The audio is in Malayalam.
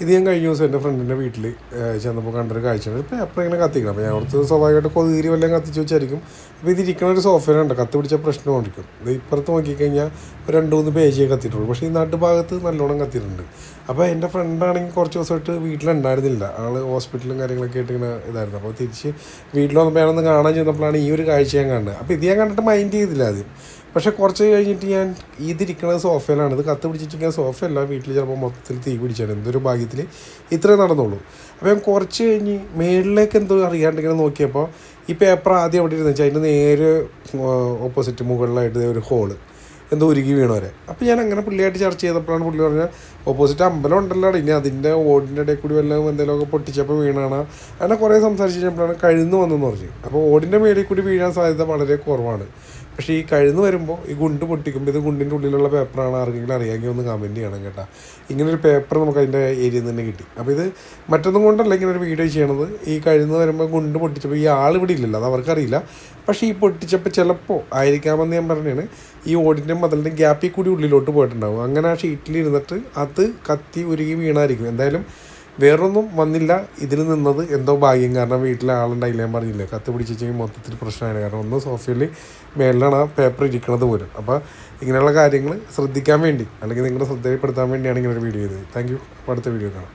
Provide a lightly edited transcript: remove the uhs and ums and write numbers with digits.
ഇത് ഞാൻ കഴിഞ്ഞ ദിവസം എൻ്റെ ഫ്രണ്ടിൻ്റെ വീട്ടിൽ ചെന്നപ്പോൾ കണ്ടൊരു കാഴ്ചയാണ്. ഇപ്പോൾ എപ്പോഴും ഇങ്ങനെ കത്തിക്കണം. അപ്പോൾ ഞാൻ ഓർത്ത് സ്വാഭാവികമായിട്ട് കൊതുകീരി വല്ലതും കത്തിച്ച് വെച്ചായിരിക്കും. അപ്പോൾ ഇതിരിക്കണ ഒരു സോഫയിലുണ്ട്, കത്തി പിടിച്ച പ്രശ്നം കൊണ്ടിരിക്കും. ഇത് ഇപ്പുറത്ത് നോക്കിക്കഴിഞ്ഞാൽ ഒരു 2-3 പേജേ കത്തിയിട്ടുള്ളൂ. പക്ഷേ ഈ നാട്ടുഭാഗത്ത് നല്ലോണം കത്തിയിട്ടുണ്ട്. അപ്പോൾ എൻ്റെ ഫ്രണ്ടാണെങ്കിൽ കുറച്ച് ദിവസമായിട്ട് വീട്ടിലുണ്ടായിരുന്നില്ല. ആൾ ഹോസ്പിറ്റലും കാര്യങ്ങളൊക്കെ ആയിട്ട് ഇങ്ങനെ ഇതായിരുന്നു. അപ്പോൾ തിരിച്ച് വീട്ടിൽ വന്നപ്പോൾ ഞാനൊന്ന് കാണാൻ ചെന്നപ്പോഴാണ് ഈ ഒരു കാഴ്ച ഞാൻ കണ്ടത്. അപ്പോൾ ഇത് ഞാൻ കണ്ടിട്ട് മൈൻഡ് ചെയ്തില്ല ആദ്യം. പക്ഷേ കുറച്ച് കഴിഞ്ഞിട്ട് ഞാൻ ഇതിരിക്കുന്നത് സോഫയിലാണ്. ഇത് കത്ത് പിടിച്ചിട്ടിരിക്കുന്ന സോഫയല്ല, വീട്ടിൽ ചിലപ്പോൾ മൊത്തത്തിൽ തീ പിടിച്ചാണ്. എന്തൊരു ഭാഗ്യത്തിൽ ഇത്രേ നടന്നുള്ളൂ. അപ്പോൾ ഞാൻ കുറച്ച് കഴിഞ്ഞ് മേളിലേക്ക് എന്തോ അറിയാണ്ട് ഇങ്ങനെ നോക്കിയപ്പോൾ ഈ പേപ്പർ ആദ്യം എവിടെ ഇരുന്ന് വെച്ചാൽ അതിൻ്റെ നേരെ ഓപ്പോസിറ്റ് മുകളിലായിട്ട് ഒരു ഹോള് എന്തോ ഉരുകി വീണവരെ. അപ്പോൾ ഞാൻ അങ്ങനെ പുള്ളിയായിട്ട് ചർച്ച ചെയ്തപ്പോഴാണ് പുള്ളി പറഞ്ഞാൽ ഓപ്പോസിറ്റ് അമ്പലം ഉണ്ടല്ലോ, ഇനി അതിൻ്റെ ഓടിൻ്റെ ഇടയിൽ കൂടി വല്ലതും എന്തെങ്കിലുമൊക്കെ പൊട്ടിച്ചപ്പോൾ വീണാണ്. അങ്ങനെ കുറേ സംസാരിച്ച് കഴിഞ്ഞപ്പോഴാണ് കഴുന്ന് വന്നെന്ന് പറഞ്ഞു. അപ്പോൾ ഓടിൻ്റെ മേളിൽ കൂടി വീഴാൻ സാധ്യത വളരെ കുറവാണ്. പക്ഷേ ഈ കഴുന്ന് വരുമ്പോൾ ഈ ഗുണ്ട് പൊട്ടിക്കുമ്പോൾ ഇത് ഗുണ്ടിൻ്റെ ഉള്ളിലുള്ള പേപ്പറാണ്, ആർക്കെങ്കിലും അറിയാമെങ്കിൽ ഒന്ന് കമൻറ്റ് ചെയ്യണം കേട്ടോ. ഇങ്ങനൊരു പേപ്പർ നമുക്ക് അതിൻ്റെ ഏരിയയിൽ നിന്ന് തന്നെ കിട്ടി. അപ്പോൾ ഇത് മറ്റൊന്നും കൊണ്ടല്ല ഇങ്ങനെ ഒരു വീഡിയോ ചെയ്യണത്. ഈ കഴുന്ന് വരുമ്പോൾ ഗുണ്ട് പൊട്ടിച്ചപ്പോൾ ഈ ആൾ ഇവിടെ ഇല്ലല്ലോ, അത് അവർക്കറിയില്ല. പക്ഷേ ഈ പൊട്ടിച്ചപ്പോൾ ചിലപ്പോൾ ആയിരിക്കാമെന്ന് ഞാൻ പറഞ്ഞാണ് ഈ ഓടിൻ്റെ മതിലിൻ്റെ ഗ്യാപ്പിൽ കൂടി ഉള്ളിലോട്ട് പോയിട്ടുണ്ടാകും. അങ്ങനെ ആ ഷീറ്റിൽ ഇരുന്നിട്ട് അത് കത്തി ഉരുകി വീണായിരിക്കും. എന്തായാലും വേറൊന്നും വന്നില്ല. ഇതിൽ നിന്നത് എന്തോ ഭാഗ്യം. കാരണം വീട്ടിലെ ആളുണ്ടായില്ല, ഞാൻ പറഞ്ഞില്ലേ, കത്ത് പിടിച്ചെങ്കിൽ മൊത്തത്തിൽ പ്രശ്നമാണ്. കാരണം ഒന്ന് സോഫയിൽ മേളിലാണ് ആ പേപ്പർ ഇരിക്കണത് പോലും. അപ്പോൾ ഇങ്ങനെയുള്ള കാര്യങ്ങൾ ശ്രദ്ധിക്കാൻ വേണ്ടി അല്ലെങ്കിൽ നിങ്ങളുടെ ശ്രദ്ധയിൽപ്പെടുത്താൻ വേണ്ടിയാണ് ഇങ്ങനെ ഒരു വീഡിയോ ചെയ്തത്. Thank you. അപ്പോൾ അടുത്ത വീഡിയോ കാണാം.